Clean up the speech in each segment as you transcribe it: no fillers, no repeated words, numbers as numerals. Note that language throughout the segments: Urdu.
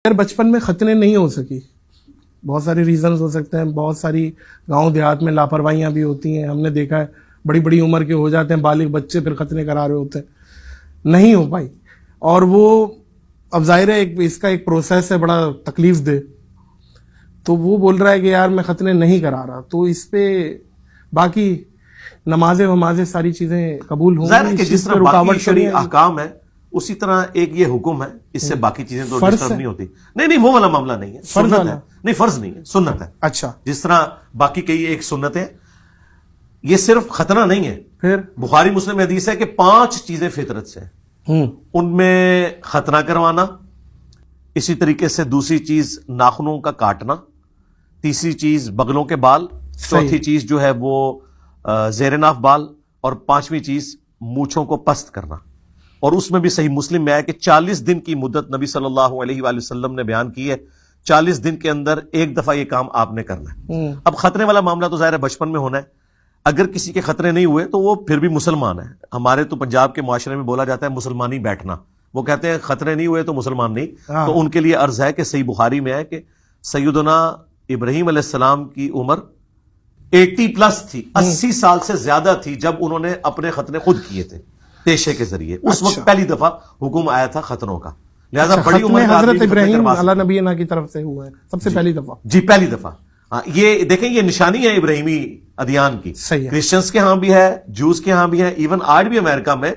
اگر بچپن میں ختنے نہیں ہو سکی، بہت سارے ریزنز ہو سکتے ہیں، بہت ساری گاؤں دیہات میں لاپرواہیاں بھی ہوتی ہیں، ہم نے دیکھا ہے بڑی بڑی عمر کے ہو جاتے ہیں بالغ بچے، پھر ختنے کرا رہے ہوتے ہیں، نہیں ہو پائی، اور وہ اب ظاہر ہے اس کا ایک پروسیس ہے بڑا تکلیف دہ، تو وہ بول رہا ہے کہ یار میں ختنے نہیں کرا رہا، تو اس پہ باقی نمازیں ساری چیزیں قبول ہوں ظاہر ہے گی، کہ جس طرح باقی شرعی احکام ہے اسی طرح ایک یہ حکم ہے، اس سے باقی چیزیں تو ڈسٹرب نہیں ہوتی. نہیں وہ والا معاملہ نہیں ہے، سنت ہے. نہیں فرض نہیں ہے، سنت ہے. اچھا، جس طرح باقی کئی ایک سنت ہے، یہ صرف ختنہ نہیں ہے. پھر بخاری مسلم میں حدیث ہے کہ 5 چیزیں فطرت سے ہیں، ان میں ختنہ کروانا، اسی طریقے سے دوسری چیز ناخنوں کا کاٹنا، تیسری چیز بغلوں کے بال، چوتھی چیز جو ہے وہ زیر ناف بال، اور 5ویں چیز مونچھوں کو پست کرنا. اور اس میں بھی صحیح مسلم میں ہے کہ 40 دن کی مدت نبی صلی اللہ علیہ وآلہ وسلم نے بیان کی ہے، 40 دن کے اندر ایک دفعہ یہ کام آپ نے کرنا ہے. اب ختنے والا معاملہ تو ظاہر ہے بچپن میں ہونا ہے، اگر کسی کے ختنے نہیں ہوئے تو وہ پھر بھی مسلمان ہے. ہمارے تو پنجاب کے معاشرے میں بولا جاتا ہے مسلمانی بیٹھنا، وہ کہتے ہیں ختنے نہیں ہوئے تو مسلمان نہیں. تو ان کے لیے عرض ہے کہ صحیح بخاری میں ہے کہ سیدنا ابراہیم علیہ السلام کی عمر 80+ تھی، 80 سال سے زیادہ تھی جب انہوں نے اپنے ختنے خود کیے تھے تیشے کے ذریعے. اس وقت پہلی دفعہ حکم آیا تھا ختنوں کا، لہذا بڑی عمر کا حضرت ابراہیم علیہ نبینا کی طرف سے ہوا ہے سب سے پہلی دفعہ. جی پہلی دفعہ. یہ دیکھیں یہ نشانی ہے ابراہیمی ادیان کی. کرسچنس کے ہاں بھی ہے، جوز کے ہاں بھی ہے، ایون آج بھی امریکہ میں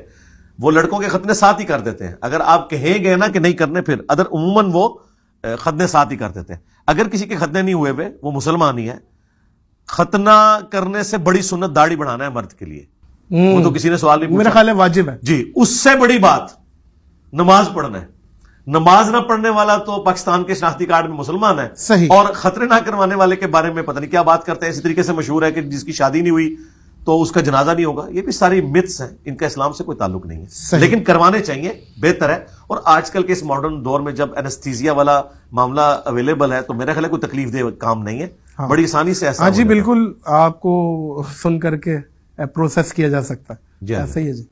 وہ لڑکوں کے ختنے ساتھ ہی کر دیتے ہیں. اگر آپ کہیں گے نا کہ نہیں کرنے، پھر ادر عموماً وہ ختنے ساتھ ہی کر دیتے ہیں. اگر کسی کے ختنے نہیں ہوئے ہوئے وہ مسلمان ہی ہے. ختنہ کرنے سے بڑی سنت داڑھی بڑھانا ہے مرد کے لیے، وہ تو کسی نے سوال نہیں پوچھا، میرا خیال ہے واجب ہے. جی اس سے بڑی بات نماز پڑھنا ہے. نماز نہ پڑھنے والا تو پاکستان کے شناختی کارڈ میں مسلمان ہے، صحیح. اور ختنے نہ کروانے والے کے بارے میں پتہ نہیں کیا بات کرتے ہیں. اسی طریقے سے مشہور ہے کہ جس کی شادی نہیں ہوئی تو اس کا جنازہ نہیں ہوگا. یہ بھی ساری متس ہیں، ان کا اسلام سے کوئی تعلق نہیں ہے، لیکن کروانے چاہیے، بہتر ہے. اور آج کل کے اس ماڈرن دور میں جب اینستھیزیا والا معاملہ اویلیبل ہے تو میرا خیال ہے کوئی تکلیف دہ کام نہیں ہے، بڑی آسانی سے ایسا. جی بالکل، آپ کو سن کر کے پروسیس کیا جا سکتا ہے، ایسا ہی ہے. جی